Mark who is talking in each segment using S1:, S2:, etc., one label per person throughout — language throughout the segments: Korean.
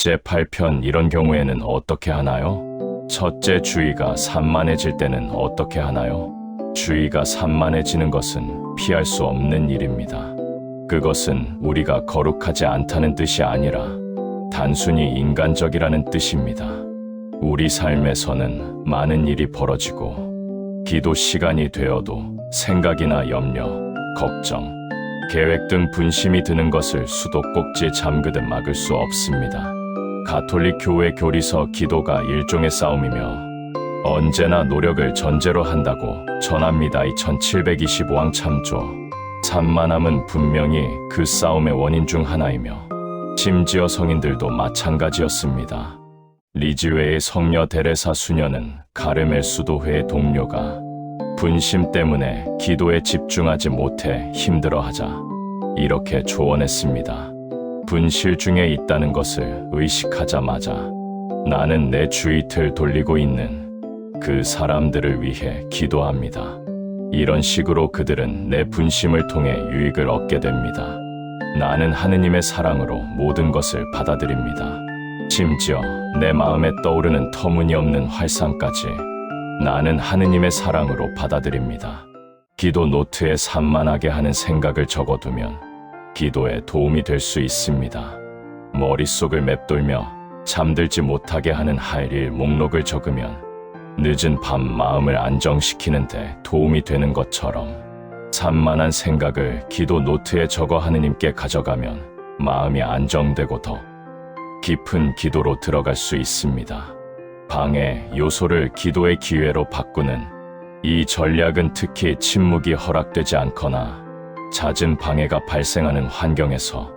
S1: 제8편 이런 경우에는 어떻게 하나요? 첫째, 주의가 산만해질 때는 어떻게 하나요? 주의가 산만해지는 것은 피할 수 없는 일입니다. 그것은 우리가 거룩하지 않다는 뜻이 아니라 단순히 인간적이라는 뜻입니다. 우리 삶에서는 많은 일이 벌어지고 기도 시간이 되어도 생각이나 염려, 걱정, 계획 등 분심이 드는 것을 수도꼭지에 잠그듯 막을 수 없습니다. 가톨릭 교회 교리서 기도가 일종의 싸움이며 언제나 노력을 전제로 한다고 전합니다. 2725항 참조. 산만함은 분명히 그 싸움의 원인 중 하나이며 심지어 성인들도 마찬가지였습니다. 리즈웨의 성녀 데레사 수녀는 가르멜 수도회의 동료가 분심 때문에 기도에 집중하지 못해 힘들어하자 이렇게 조언했습니다. 분실 중에 있다는 것을 의식하자마자 나는 내 주위를 돌리고 있는 그 사람들을 위해 기도합니다. 이런 식으로 그들은 내 분심을 통해 유익을 얻게 됩니다. 나는 하느님의 사랑으로 모든 것을 받아들입니다. 심지어 내 마음에 떠오르는 터무니없는 활상까지 나는 하느님의 사랑으로 받아들입니다. 기도 노트에 산만하게 하는 생각을 적어두면 기도에 도움이 될 수 있습니다. 머릿속을 맴돌며 잠들지 못하게 하는 할 일 목록을 적으면 늦은 밤 마음을 안정시키는 데 도움이 되는 것처럼 산만한 생각을 기도 노트에 적어 하느님께 가져가면 마음이 안정되고 더 깊은 기도로 들어갈 수 있습니다. 방해 요소를 기도의 기회로 바꾸는 이 전략은 특히 침묵이 허락되지 않거나 잦은 방해가 발생하는 환경에서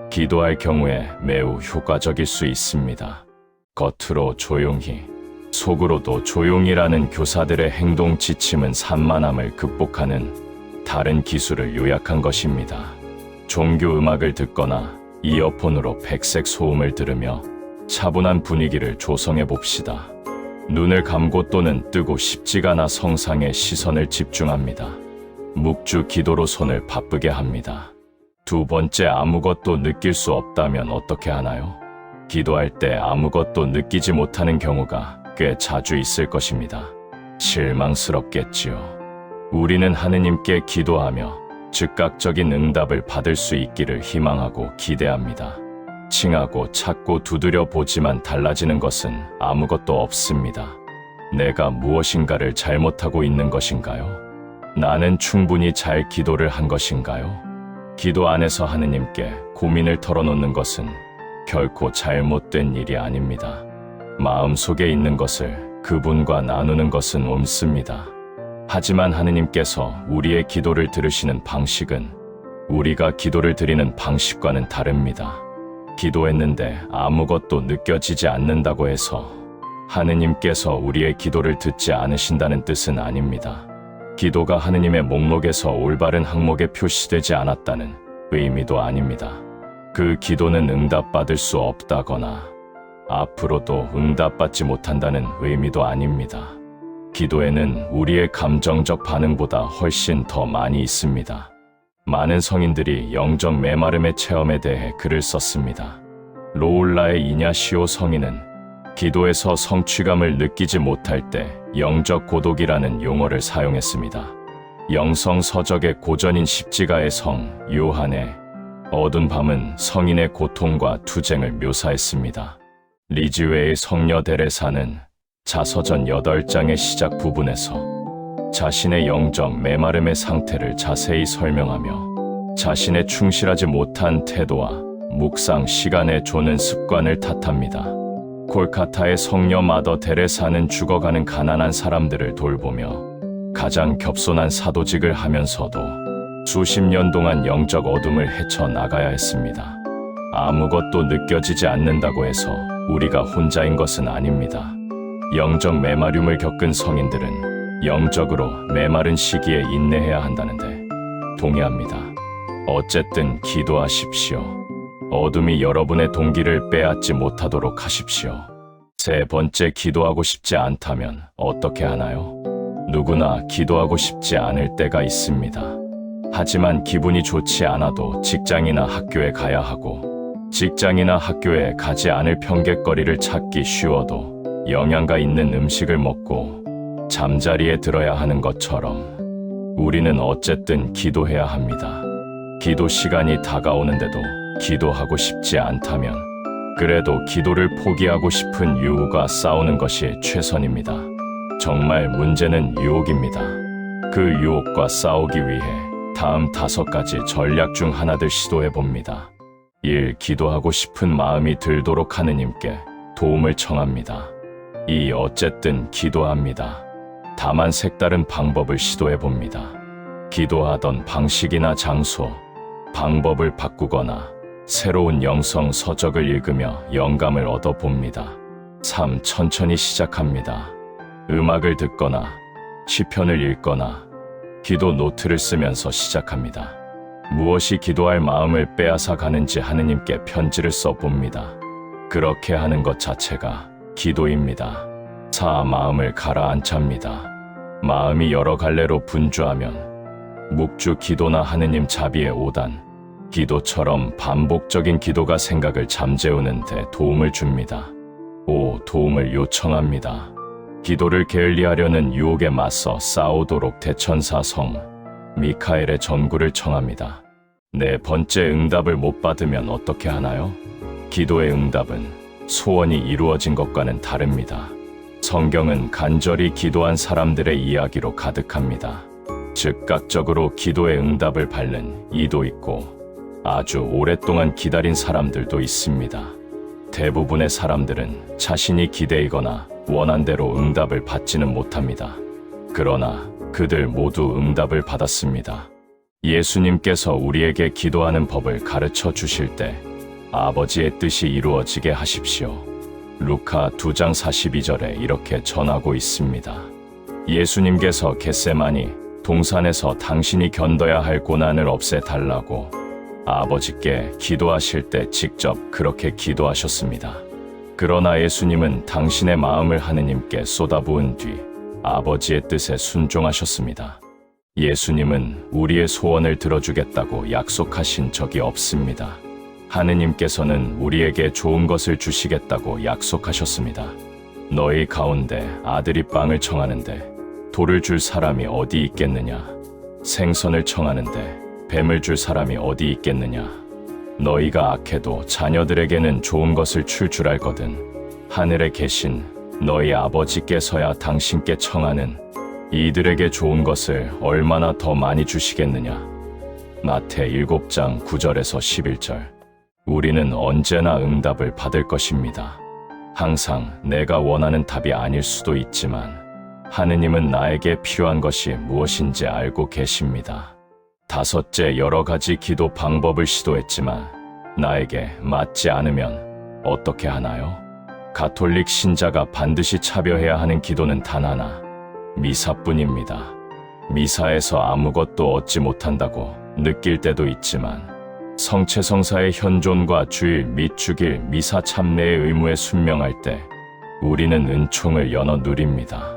S1: 기도할 경우에 매우 효과적일 수 있습니다. 겉으로 조용히, 속으로도 조용히라는 교사들의 행동 지침은 산만함을 극복하는 다른 기술을 요약한 것입니다. 종교 음악을 듣거나 이어폰으로 백색 소음을 들으며 차분한 분위기를 조성해 봅시다. 눈을 감고 또는 뜨고 십지가나 성상에 시선을 집중합니다. 묵주 기도로 손을 바쁘게 합니다. 두 번째, 아무것도 느낄 수 없다면 어떻게 하나요? 기도할 때 아무것도 느끼지 못하는 경우가 꽤 자주 있을 것입니다. 실망스럽겠지요. 우리는 하느님께 기도하며 즉각적인 응답을 받을 수 있기를 희망하고 기대합니다. 칭하고 찾고 두드려 보지만 달라지는 것은 아무것도 없습니다. 내가 무엇인가를 잘못하고 있는 것인가요? 나는 충분히 잘 기도를 한 것인가요? 기도 안에서 하느님께 고민을 털어놓는 것은 결코 잘못된 일이 아닙니다. 마음속에 있는 것을 그분과 나누는 것은 옳습니다. 하지만 하느님께서 우리의 기도를 들으시는 방식은 우리가 기도를 드리는 방식과는 다릅니다. 기도했는데 아무것도 느껴지지 않는다고 해서 하느님께서 우리의 기도를 듣지 않으신다는 뜻은 아닙니다. 기도가 하느님의 목록에서 올바른 항목에 표시되지 않았다는 의미도 아닙니다. 그 기도는 응답받을 수 없다거나 앞으로도 응답받지 못한다는 의미도 아닙니다. 기도에는 우리의 감정적 반응보다 훨씬 더 많이 있습니다. 많은 성인들이 영적 메마름의 체험에 대해 글을 썼습니다. 로울라의 이냐시오 성인은 기도에서 성취감을 느끼지 못할 때 영적 고독이라는 용어를 사용했습니다. 영성 서적의 고전인 십지가의 성 요한의 어두운 밤은 성인의 고통과 투쟁을 묘사했습니다. 리즈웨의 성녀 데레사는 자서전 8장의 시작 부분에서 자신의 영적 메마름의 상태를 자세히 설명하며 자신의 충실하지 못한 태도와 묵상 시간에 조는 습관을 탓합니다. 콜카타의 성녀 마더 데레사는 죽어가는 가난한 사람들을 돌보며 가장 겸손한 사도직을 하면서도 수십 년 동안 영적 어둠을 헤쳐나가야 했습니다. 아무것도 느껴지지 않는다고 해서 우리가 혼자인 것은 아닙니다. 영적 메마름을 겪은 성인들은 영적으로 메마른 시기에 인내해야 한다는데 동의합니다. 어쨌든 기도하십시오. 어둠이 여러분의 동기를 빼앗지 못하도록 하십시오. 세 번째, 기도하고 싶지 않다면 어떻게 하나요? 누구나 기도하고 싶지 않을 때가 있습니다. 하지만 기분이 좋지 않아도 직장이나 학교에 가야 하고 직장이나 학교에 가지 않을 평객거리를 찾기 쉬워도 영양가 있는 음식을 먹고 잠자리에 들어야 하는 것처럼 우리는 어쨌든 기도해야 합니다. 기도 시간이 다가오는데도 기도하고 싶지 않다면 그래도 기도를 포기하고 싶은 유혹과 싸우는 것이 최선입니다. 정말 문제는 유혹입니다. 그 유혹과 싸우기 위해 다음 5가지 전략 중 하나를 시도해 봅니다. 1. 기도하고 싶은 마음이 들도록 하느님께 도움을 청합니다. 2. 어쨌든 기도합니다. 다만 색다른 방법을 시도해 봅니다. 기도하던 방식이나 장소, 방법을 바꾸거나 새로운 영성 서적을 읽으며 영감을 얻어봅니다. 3. 천천히 시작합니다. 음악을 듣거나 시편을 읽거나 기도 노트를 쓰면서 시작합니다. 무엇이 기도할 마음을 빼앗아 가는지 하느님께 편지를 써봅니다. 그렇게 하는 것 자체가 기도입니다. 4. 마음을 가라앉힙니다. 마음이 여러 갈래로 분주하면 묵주 기도나 하느님 자비의 5단, 기도처럼 반복적인 기도가 생각을 잠재우는 데 도움을 줍니다. 5. 도움을 요청합니다. 기도를 게을리하려는 유혹에 맞서 싸우도록 대천사 성 미카엘의 전구를 청합니다. 4번째, 응답을 못 받으면 어떻게 하나요? 기도의 응답은 소원이 이루어진 것과는 다릅니다. 성경은 간절히 기도한 사람들의 이야기로 가득합니다. 즉각적으로 기도의 응답을 받는 이도 있고 아주 오랫동안 기다린 사람들도 있습니다. 대부분의 사람들은 자신이 기대이거나 원한 대로 응답을 받지는 못합니다. 그러나 그들 모두 응답을 받았습니다. 예수님께서 우리에게 기도하는 법을 가르쳐 주실 때 아버지의 뜻이 이루어지게 하십시오. 루카 2장 42절에 이렇게 전하고 있습니다. 예수님께서 겟세마니 동산에서 당신이 견뎌야 할 고난을 없애달라고 아버지께 기도하실 때 직접 그렇게 기도하셨습니다. 그러나 예수님은 당신의 마음을 하느님께 쏟아부은 뒤 아버지의 뜻에 순종하셨습니다. 예수님은 우리의 소원을 들어주겠다고 약속하신 적이 없습니다. 하느님께서는 우리에게 좋은 것을 주시겠다고 약속하셨습니다. 너희 가운데 아들이 빵을 청하는데 돌을 줄 사람이 어디 있겠느냐? 생선을 청하는데 뱀을 줄 사람이 어디 있겠느냐? 너희가 악해도 자녀들에게는 좋은 것을 줄 알거든. 하늘에 계신 너희 아버지께서야 당신께 청하는 이들에게 좋은 것을 얼마나 더 많이 주시겠느냐? 마태 7장 9절에서 11절. 우리는 언제나 응답을 받을 것입니다. 항상 내가 원하는 답이 아닐 수도 있지만 하느님은 나에게 필요한 것이 무엇인지 알고 계십니다. 5째, 여러 가지 기도 방법을 시도했지만 나에게 맞지 않으면 어떻게 하나요? 가톨릭 신자가 반드시 차별해야 하는 기도는 단 하나, 미사뿐입니다. 미사에서 아무것도 얻지 못한다고 느낄 때도 있지만 성체성사의 현존과 주일 및 주길 미사 참례의 의무에 순명할 때 우리는 은총을 연어 누립니다.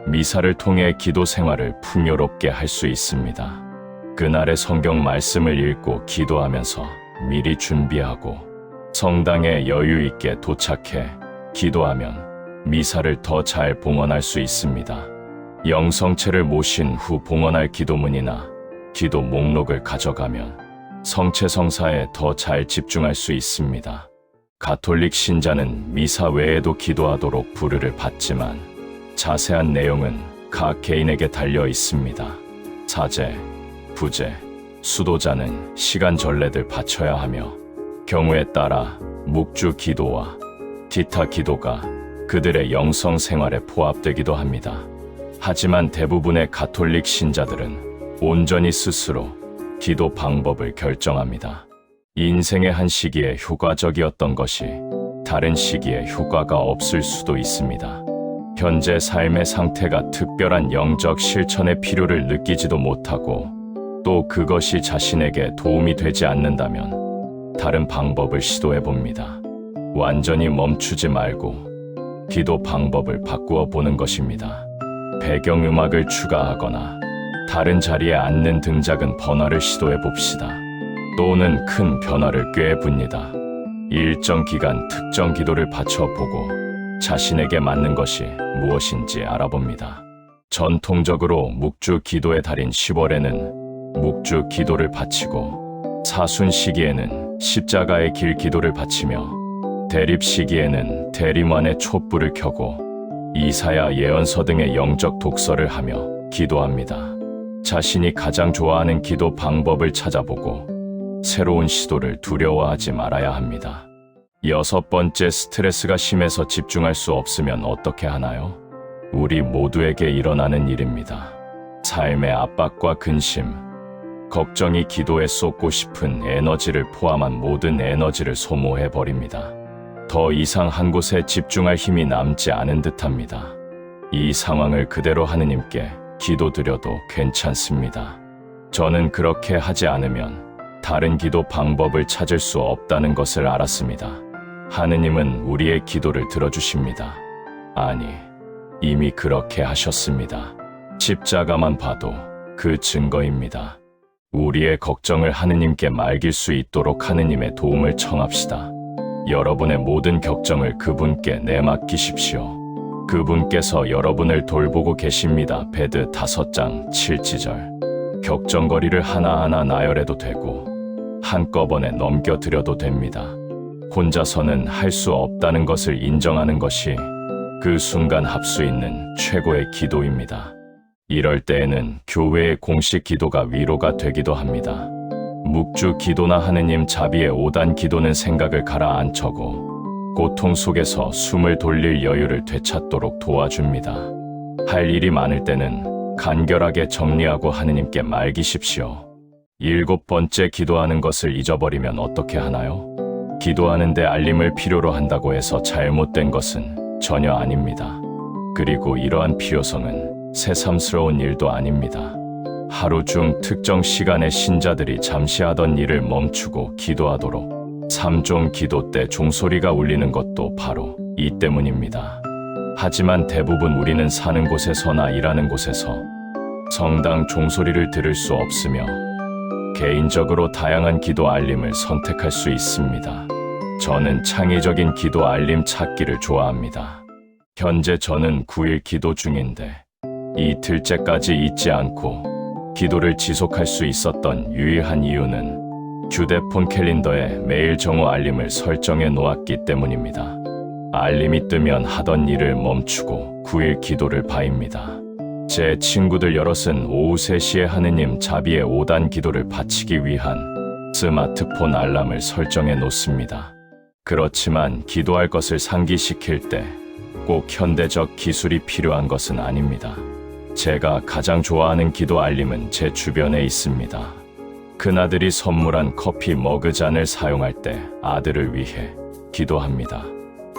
S1: 미사를 통해 기도 생활을 풍요롭게 할 수 있습니다. 그날의 성경 말씀을 읽고 기도하면서 미리 준비하고 성당에 여유 있게 도착해 기도하면 미사를 더 잘 봉헌할 수 있습니다. 영성체를 모신 후 봉헌할 기도문이나 기도 목록을 가져가면 성체성사에 더 잘 집중할 수 있습니다. 가톨릭 신자는 미사 외에도 기도하도록 부르를 받지만 자세한 내용은 각 개인에게 달려 있습니다. 사제, 부제, 수도자는 시간 전례들 바쳐야 하며 경우에 따라 묵주 기도와 기타 기도가 그들의 영성 생활에 포함되기도 합니다. 하지만 대부분의 가톨릭 신자들은 온전히 스스로 기도 방법을 결정합니다. 인생의 한 시기에 효과적이었던 것이 다른 시기에 효과가 없을 수도 있습니다. 현재 삶의 상태가 특별한 영적 실천의 필요를 느끼지도 못하고 또 그것이 자신에게 도움이 되지 않는다면 다른 방법을 시도해 봅니다. 완전히 멈추지 말고 기도 방법을 바꾸어 보는 것입니다. 배경음악을 추가하거나 다른 자리에 앉는 등 작은 변화를 시도해 봅시다. 또는 큰 변화를 꾀해 봅니다. 일정 기간 특정 기도를 바쳐보고 자신에게 맞는 것이 무엇인지 알아봅니다. 전통적으로 묵주 기도의 달인 10월에는 묵주 기도를 바치고 사순 시기에는 십자가의 길 기도를 바치며 대립 시기에는 대림환의 촛불을 켜고 이사야 예언서 등의 영적 독서를 하며 기도합니다. 자신이 가장 좋아하는 기도 방법을 찾아보고 새로운 시도를 두려워하지 말아야 합니다. 6번째, 스트레스가 심해서 집중할 수 없으면 어떻게 하나요? 우리 모두에게 일어나는 일입니다. 삶의 압박과 근심, 걱정이 기도에 쏟고 싶은 에너지를 포함한 모든 에너지를 소모해버립니다. 더 이상 한 곳에 집중할 힘이 남지 않은 듯합니다. 이 상황을 그대로 하느님께 기도드려도 괜찮습니다. 저는 그렇게 하지 않으면 다른 기도 방법을 찾을 수 없다는 것을 알았습니다. 하느님은 우리의 기도를 들어주십니다. 아니, 이미 그렇게 하셨습니다. 십자가만 봐도 그 증거입니다. 우리의 걱정을 하느님께 맡길 수 있도록 하느님의 도움을 청합시다. 여러분의 모든 걱정을 그분께 내맡기십시오. 그분께서 여러분을 돌보고 계십니다. 베드 5장 7절. 걱정거리를 하나하나 나열해도 되고 한꺼번에 넘겨드려도 됩니다. 혼자서는 할 수 없다는 것을 인정하는 것이 그 순간 할 수 있는 최고의 기도입니다. 이럴 때에는 교회의 공식 기도가 위로가 되기도 합니다. 묵주 기도나 하느님 자비의 5단 기도는 생각을 가라앉혀고 고통 속에서 숨을 돌릴 여유를 되찾도록 도와줍니다. 할 일이 많을 때는 간결하게 정리하고 하느님께 맡기십시오. 7번째, 기도하는 것을 잊어버리면 어떻게 하나요? 기도하는데 알림을 필요로 한다고 해서 잘못된 것은 전혀 아닙니다. 그리고 이러한 필요성은 새삼스러운 일도 아닙니다. 하루 중 특정 시간에 신자들이 잠시 하던 일을 멈추고 기도하도록 3종 기도 때 종소리가 울리는 것도 바로 이 때문입니다. 하지만 대부분 우리는 사는 곳에서나 일하는 곳에서 성당 종소리를 들을 수 없으며 개인적으로 다양한 기도 알림을 선택할 수 있습니다. 저는 창의적인 기도 알림 찾기를 좋아합니다. 현재 저는 9일 기도 중인데 이틀째까지 잊지 않고 기도를 지속할 수 있었던 유일한 이유는 휴대폰 캘린더에 매일 정오 알림을 설정해 놓았기 때문입니다. 알림이 뜨면 하던 일을 멈추고 9일 기도를 바입니다. 제 친구들 여럿은 오후 3시에 하느님 자비의 5단 기도를 바치기 위한 스마트폰 알람을 설정해 놓습니다. 그렇지만 기도할 것을 상기시킬 때 꼭 현대적 기술이 필요한 것은 아닙니다. 제가 가장 좋아하는 기도 알림은 제 주변에 있습니다. 큰아들이 선물한 커피 머그잔을 사용할 때 아들을 위해 기도합니다.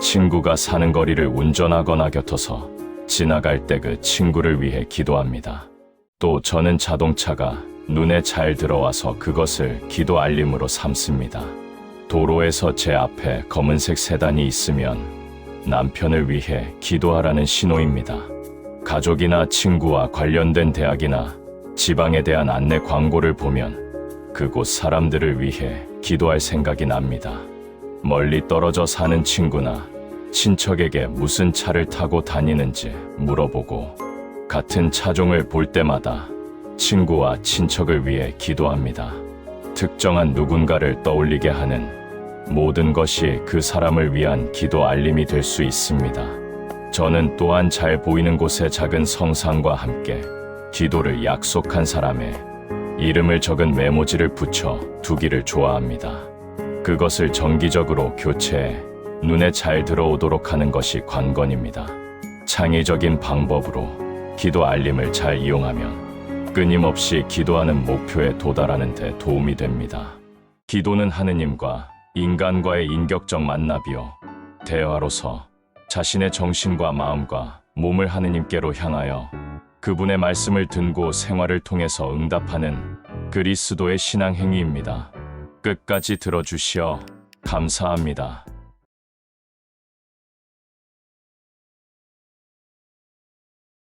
S1: 친구가 사는 거리를 운전하거나 곁어서 지나갈 때 그 친구를 위해 기도합니다. 또 저는 자동차가 눈에 잘 들어와서 그것을 기도 알림으로 삼습니다. 도로에서 제 앞에 검은색 세단이 있으면 남편을 위해 기도하라는 신호입니다. 가족이나 친구와 관련된 대학이나 지방에 대한 안내 광고를 보면 그곳 사람들을 위해 기도할 생각이 납니다. 멀리 떨어져 사는 친구나 친척에게 무슨 차를 타고 다니는지 물어보고 같은 차종을 볼 때마다 친구와 친척을 위해 기도합니다. 특정한 누군가를 떠올리게 하는 모든 것이 그 사람을 위한 기도 알림이 될 수 있습니다. 저는 또한 잘 보이는 곳에 작은 성상과 함께 기도를 약속한 사람의 이름을 적은 메모지를 붙여 두기를 좋아합니다. 그것을 정기적으로 교체해 눈에 잘 들어오도록 하는 것이 관건입니다. 창의적인 방법으로 기도 알림을 잘 이용하면 끊임없이 기도하는 목표에 도달하는 데 도움이 됩니다. 기도는 하느님과 인간과의 인격적 만남이요 대화로서 자신의 정신과 마음과 몸을 하느님께로 향하여 그분의 말씀을 듣고 생활을 통해서 응답하는 그리스도의 신앙 행위입니다. 끝까지 들어주시어 감사합니다.